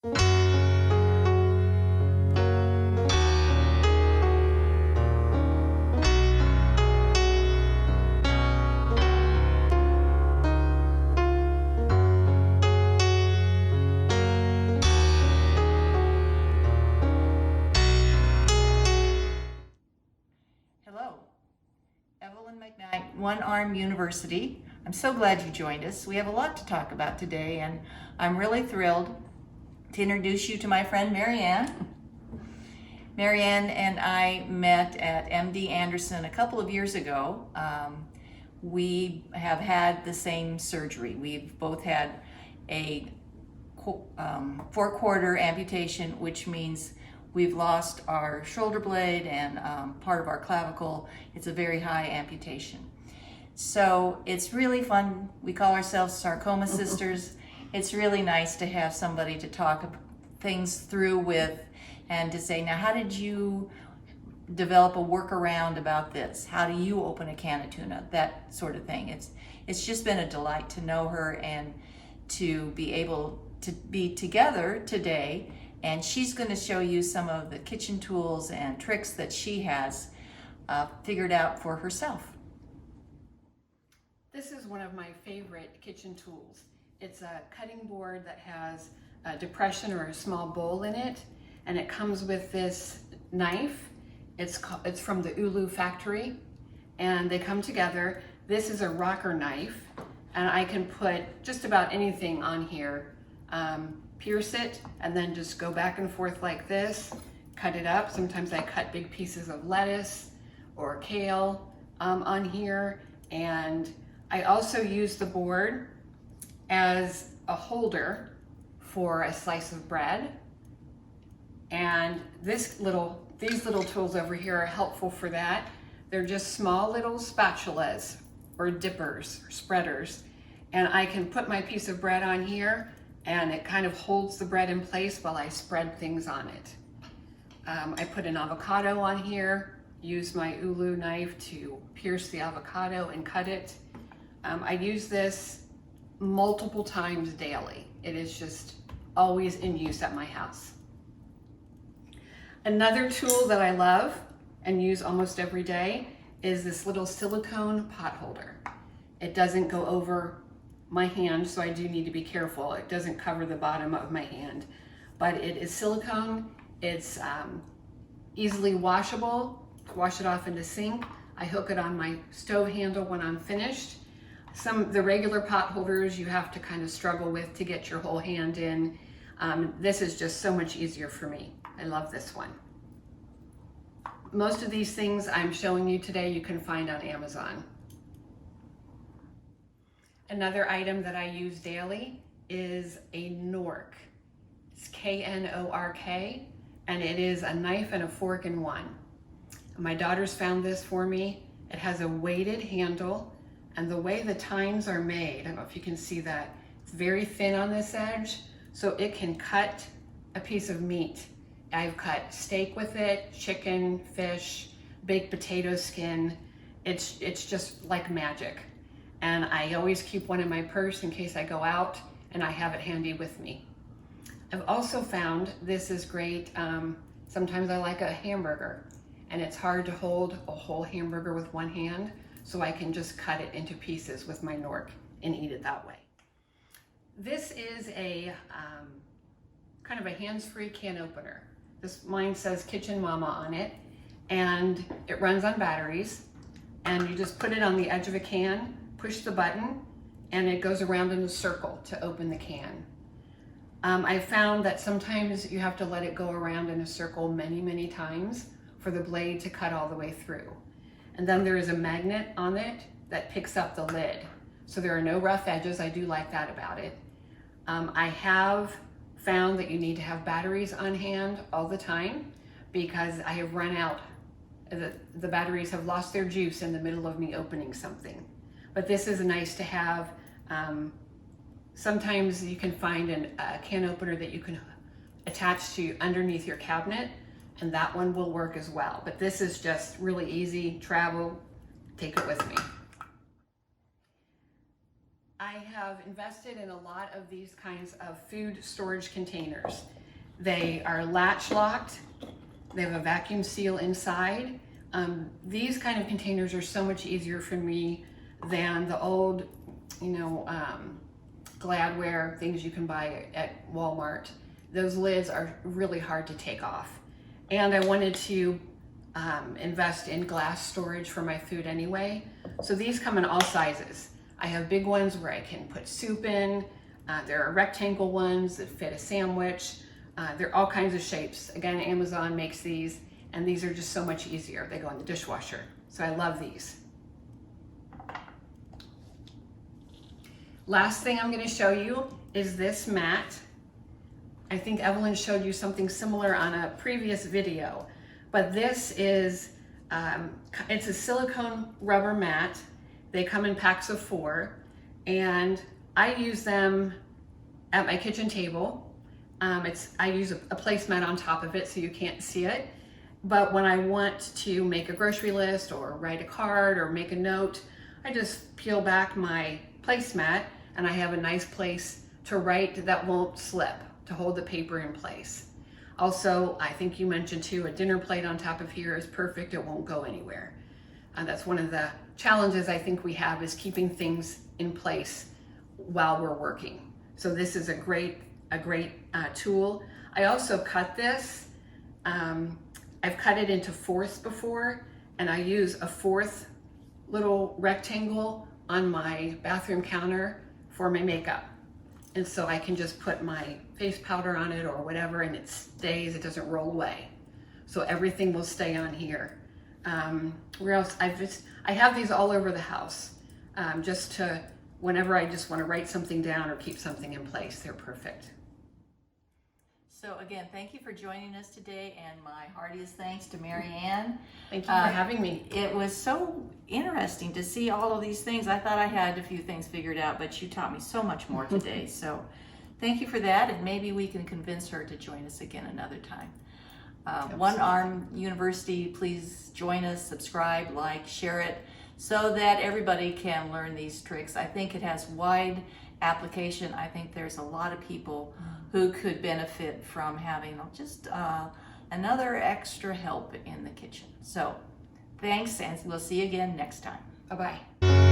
Hello, Evelyn One Arm University. I'm so glad you joined us. We have a lot to talk about today, and I'm really thrilled to introduce you to my friend Marianne. Marianne and I met at MD Anderson a couple of years ago. We have had the same surgery. We've both had a 4-quarter amputation, which means we've lost our shoulder blade and part of our clavicle. It's a very high amputation. So it's really fun. We call ourselves sarcoma sisters. It's really nice to have somebody to talk things through with and to say, now, how did you develop a workaround about this? How do you open a can of tuna? That sort of thing. It's just been a delight to know her and to be able to be together today. And she's going to show you some of the kitchen tools and tricks that she has figured out for herself. This is one of my favorite kitchen tools. It's a cutting board that has a depression or a small bowl in it, and it comes with this knife. It's from the Ulu factory, and they come together. This is a rocker knife, and I can put just about anything on here. Pierce it, and then just go back and forth like this, cut it up. Sometimes I cut big pieces of lettuce or kale on here, and I also use the board as a holder for a slice of bread. And these little tools over here are helpful for that. They're just small little spatulas or dippers or spreaders, and I can put my piece of bread on here, and it kind of holds the bread in place while I spread things on it. I put an avocado on here, use my Ulu knife to pierce the avocado and cut it. I use this multiple times daily. It is just always in use at my house. Another tool that I love and use almost every day is this little silicone pot holder. It doesn't go over my hand, so I do need to be careful. It doesn't cover the bottom of my hand, but it is silicone. It's easily washable. Wash it off in the sink. I hook it on my stove handle when I'm finished. The regular pot holders you have to kind of struggle with to get your whole hand in. This is just so much easier for me. I love this one. Most of these things I'm showing you today you can find on Amazon. Another item that I use daily is a Knork. It's K-N-O-R-K, and it is a knife and a fork in one. My daughters found this for me. It has a weighted handle, and the way the tines are made, I don't know if you can see that, it's very thin on this edge, so it can cut a piece of meat. I've cut steak with it, chicken, fish, baked potato skin. It's just like magic. And I always keep one in my purse in case I go out, and I have it handy with me. I've also found this is great. Sometimes I like a hamburger, and it's hard to hold a whole hamburger with one hand, so I can just cut it into pieces with my Knork and eat it that way. This is a kind of a hands-free can opener. Mine says Kitchen Mama on it, and it runs on batteries, and you just put it on the edge of a can, push the button, and it goes around in a circle to open the can. I found that sometimes you have to let it go around in a circle many, many times for the blade to cut all the way through. And then there is a magnet on it that picks up the lid. So there are no rough edges. I do like that about it. I have found that you need to have batteries on hand all the time because I have run out. The batteries have lost their juice in the middle of me opening something. But this is nice to have. Sometimes you can find a can opener that you can attach to underneath your cabinet, and that one will work as well. But this is just really easy, travel, take it with me. I have invested in a lot of these kinds of food storage containers. They are latch locked. They have a vacuum seal inside. These kind of containers are so much easier for me than the old, Gladware things you can buy at Walmart. Those lids are really hard to take off. And I wanted to invest in glass storage for my food anyway. So these come in all sizes. I have big ones where I can put soup in. There are rectangle ones that fit a sandwich. There are all kinds of shapes. Again, Amazon makes these, and these are just so much easier. They go in the dishwasher. So I love these. Last thing I'm going to show you is this mat. I think Evelyn showed you something similar on a previous video, but this is, it's a silicone rubber mat. They come in packs of 4, and I use them at my kitchen table. I use a placemat on top of it so you can't see it, but when I want to make a grocery list or write a card or make a note, I just peel back my placemat and I have a nice place to write that won't slip, to hold the paper in place. Also, I think you mentioned too, a dinner plate on top of here is perfect. It won't go anywhere. That's one of the challenges I think we have, is keeping things in place while we're working. So this is a great tool. I also cut this. I've cut it into 4ths before, and I use a 4th little rectangle on my bathroom counter for my makeup. And so I can just put my face powder on it or whatever, and it stays, it doesn't roll away. So everything will stay on here. Where else? I have these all over the house, just to, whenever I just want to write something down or keep something in place, they're perfect. So again, thank you for joining us today, and my heartiest thanks to Mary Ann. Thank you for having me. It was so interesting to see all of these things. I thought I had a few things figured out, but you taught me so much more today. So thank you for that, and maybe we can convince her to join us again another time. One Arm University, please join us, subscribe, like, share it, so that everybody can learn these tricks. I think it has wide application. I think there's a lot of people who could benefit from having just another extra help in the kitchen. So thanks, and we'll see you again next time. Bye-bye.